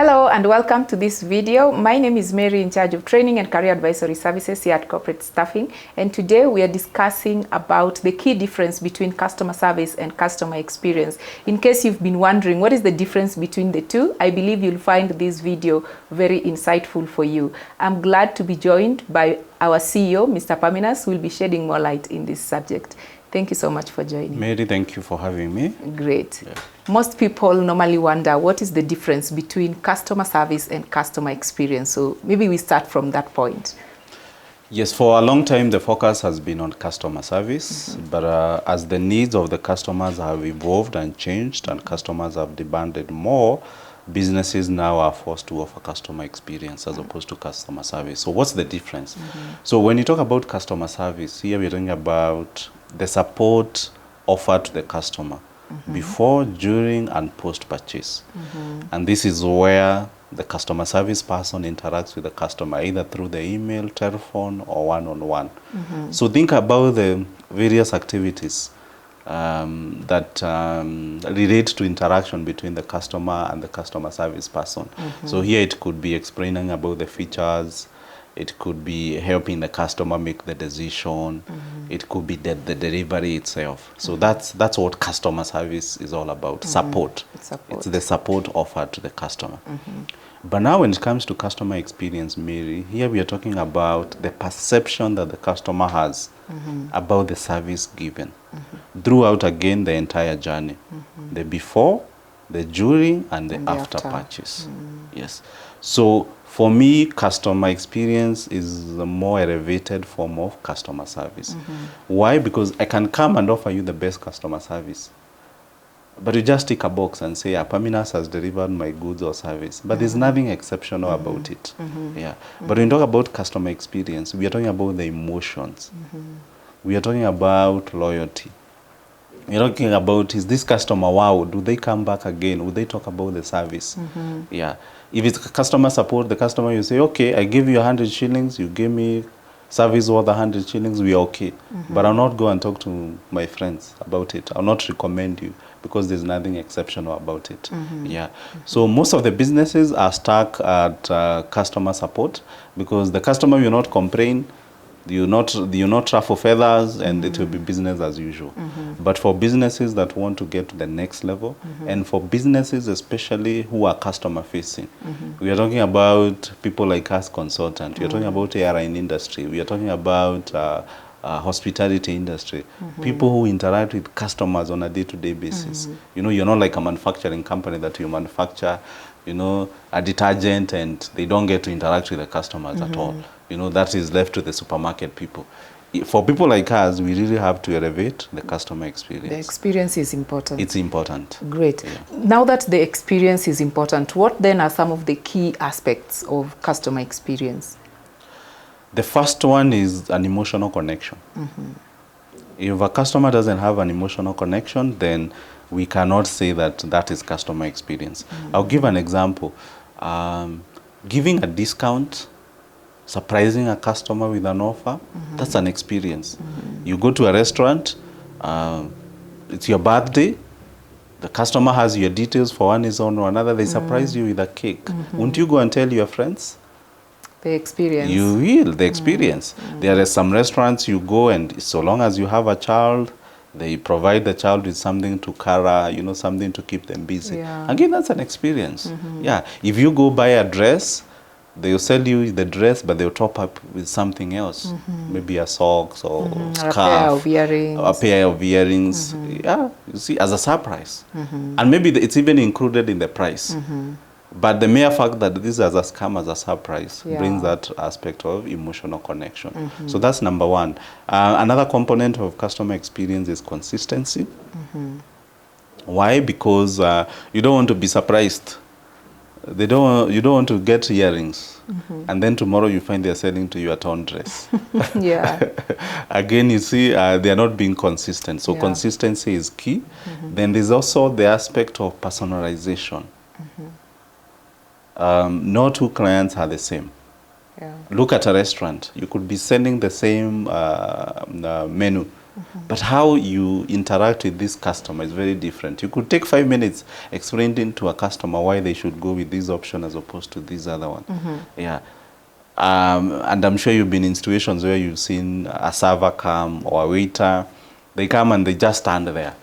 Hello and welcome to this video. My name is Mary, in charge of training and career advisory services here at Corporate Staffing, and today we are discussing about the key difference between customer service and customer experience. In case you've been wondering what is the difference between the two, I believe you'll find this video very insightful for you. I'm glad to be joined by our CEO, Mr. Paminas, who will be shedding more light in this subject. Thank you so much for joining. Mary, thank you for having me. Great. Yeah. Most people normally wonder what is the difference between customer service and customer experience. So maybe we start from that point. Yes, for a long time the focus has been on customer service, but as the needs of the customers have evolved and changed and customers have demanded more, businesses now are forced to offer customer experience as opposed to customer service. So what's the difference? So when you talk about customer service, here we're talking about the support offered to the customer before, during, and post-purchase. And this is where the customer service person interacts with the customer, either through the email, telephone, or one-on-one. So think about the various activities that relate to interaction between the customer and the customer service person. So here it could be explaining about the features, it could be helping the customer make the decision, it could be the delivery itself. So that's what customer service is all about, support. It's the support offered to the customer. But now when it comes to customer experience, Mary, here we are talking about the perception that the customer has about the service given throughout, again, the entire journey. The before, the during, and the after purchase. Yes. So for me, customer experience is a more elevated form of customer service. Why? Because I can come and offer you the best customer service, but you just tick a box and say, Paminas has delivered my goods or service. But there's nothing exceptional about it. Yeah. But when you talk about customer experience, we are talking about the emotions. We are talking about loyalty. We're talking about, is this customer, wow, do they come back again? Would they talk about the service? Yeah. If it's customer support, the customer, you say, okay, I give you 100 shillings, you give me service worth 100 shillings, we are okay. But I'll not go and talk to my friends about it. I'll not recommend you because there's nothing exceptional about it. Yeah. So most of the businesses are stuck at customer support because the customer will not complain, you not ruffle feathers, and it will be business as usual. But for businesses that want to get to the next level, and for businesses especially who are customer facing, we are talking about people like us consultant, we are talking about airline industry, we are talking about hospitality industry, people who interact with customers on a day-to-day basis. You know, you're not like a manufacturing company that you manufacture, you know, a detergent and they don't get to interact with the customers at all. You know, that is left to the supermarket people. For people like us, we really have to elevate the customer experience. The experience is important. It's important. Great. Yeah. Now that the experience is important, what then are some of the key aspects of customer experience? The first one is an emotional connection. If a customer doesn't have an emotional connection, then we cannot say that that is customer experience. I'll give an example. Giving a discount, surprising a customer with an offer, that's an experience. You go to a restaurant, it's your birthday, the customer has your details for one reason or another, they surprise you with a cake. Won't you go and tell your friends? The experience. You will, the experience. There are some restaurants you go and so long as you have a child, they provide the child with something to carry, you know, something to keep them busy. Yeah. Again, that's an experience. Yeah. If you go buy a dress, they'll sell you the dress, but they'll top up with something else. Maybe a socks or scarf. A pair of earrings. A pair of earrings. Yeah, you see, as a surprise. And maybe it's even included in the price. But the mere fact that this has come as a surprise brings that aspect of emotional connection. So that's number one. Another component of customer experience is consistency. Why? Because you don't want to be surprised. You don't want to get earrings, and then tomorrow you find they're selling to you a torn dress. Again, you see, they are not being consistent. So consistency is key. Then there's also the aspect of personalization. No two clients are the same. Look at a restaurant. You could be sending the same menu But how you interact with this customer is very different. You could take 5 minutes explaining to a customer why they should go with this option as opposed to this other one. Yeah. And I'm sure you've been in situations where you've seen a server come or a waiter. They come and they just stand there.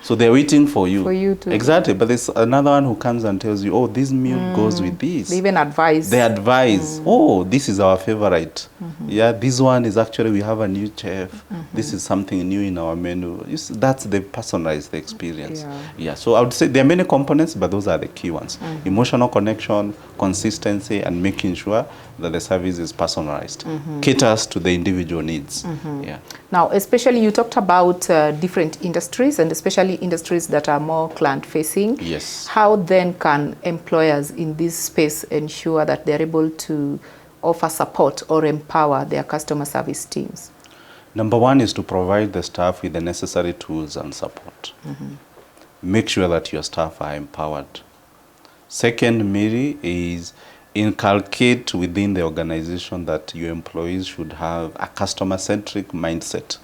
So they're waiting for you. For you to... Exactly. But there's another one who comes and tells you, oh, this meal goes with this. They even advise. They advise, oh, this is our favorite. Yeah, this one is actually, we have a new chef. This is something new in our menu. That's the personalized experience. Yeah, so I would say there are many components, but those are the key ones. Emotional connection, consistency, and making sure that the service is personalized. Caters to the individual needs. Yeah. Now, especially you talked about different industries, and especially industries that are more client-facing. Yes. How then can employers in this space ensure that they're able to offer support or empower their customer service teams? Number one is to provide the staff with the necessary tools and support. Make sure that your staff are empowered. Second, Mary, is inculcate within the organization that your employees should have a customer-centric mindset.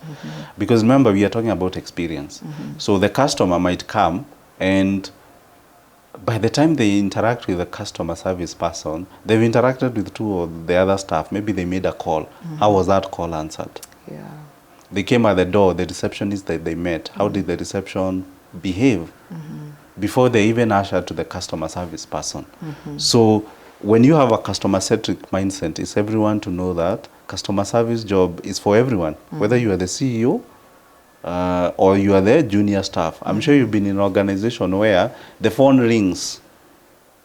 Because remember, we are talking about experience. So the customer might come, and by the time they interact with the customer service person, they've interacted with two of the other staff. Maybe they made a call. How was that call answered? Yeah. They came at the door, the receptionist that they met. How did the reception behave? Before they even ushered to the customer service person. So when you have a customer-centric mindset, it's everyone to know that customer service job is for everyone, whether you are the CEO or you are the junior staff. I'm sure you've been in an organization where the phone rings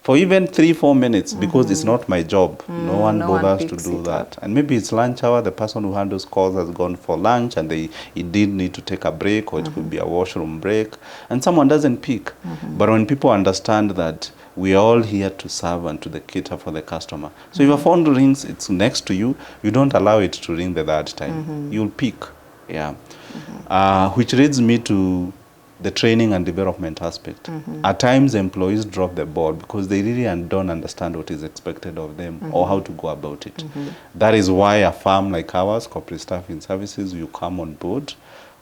for even 3-4 minutes because it's not my job. No one bothers to do that. And maybe it's lunch hour, the person who handles calls has gone for lunch and it did need to take a break, or it could be a washroom break, and someone doesn't pick. But when people understand that we are all here to serve and to cater for the customer. So if a phone rings, it's next to you, you don't allow it to ring the third time. You'll pick. Yeah. Which leads me to the training and development aspect. At times, employees drop the ball because they really don't understand what is expected of them or how to go about it. That is why a firm like ours, Corporate Staffing Services, will come on board.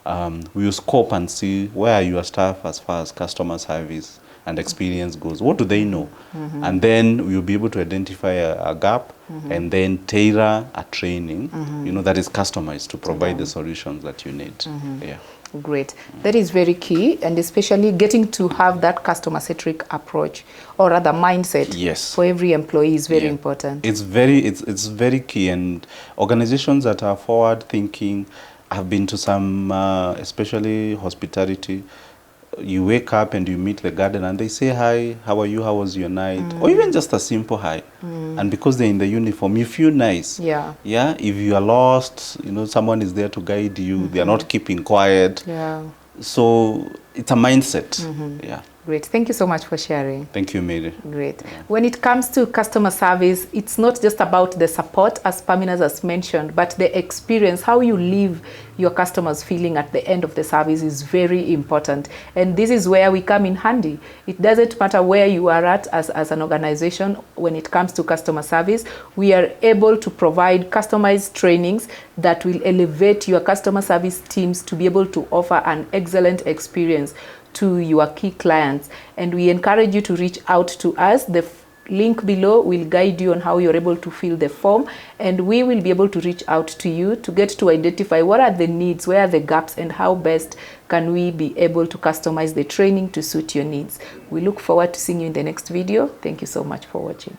We will scope and see where are your staff as far as customer service and experience goes. What do they know? And then we'll be able to identify a gap and then tailor a training, that is customized to provide the solutions that you need. Yeah. Great. That is very key, and especially getting to have that customer-centric approach, or rather mindset, for every employee is very important. It's very key, and organizations that are forward-thinking, I've been to some, especially hospitality. You wake up and you meet the gardener and they say, hi, how are you, how was your night? Or even just a simple hi. And because they're in the uniform, you feel nice. Yeah. If you are lost, someone is there to guide you. They are not keeping quiet. Yeah. So it's a mindset. Yeah. Great. Thank you so much for sharing. Thank you, Mary. Great. Yeah. When it comes to customer service, it's not just about the support, as Paminas has mentioned, but the experience, how you leave your customers feeling at the end of the service is very important. And this is where we come in handy. It doesn't matter where you are at as an organization when it comes to customer service. We are able to provide customized trainings that will elevate your customer service teams to be able to offer an excellent experience to your key clients. And we encourage you to reach out to us. The link below will guide you on how you're able to fill the form, and we will be able to reach out to you to get to identify what are the needs, where are the gaps, and how best can we be able to customize the training to suit your needs. We look forward to seeing you in the next video. Thank you so much for watching.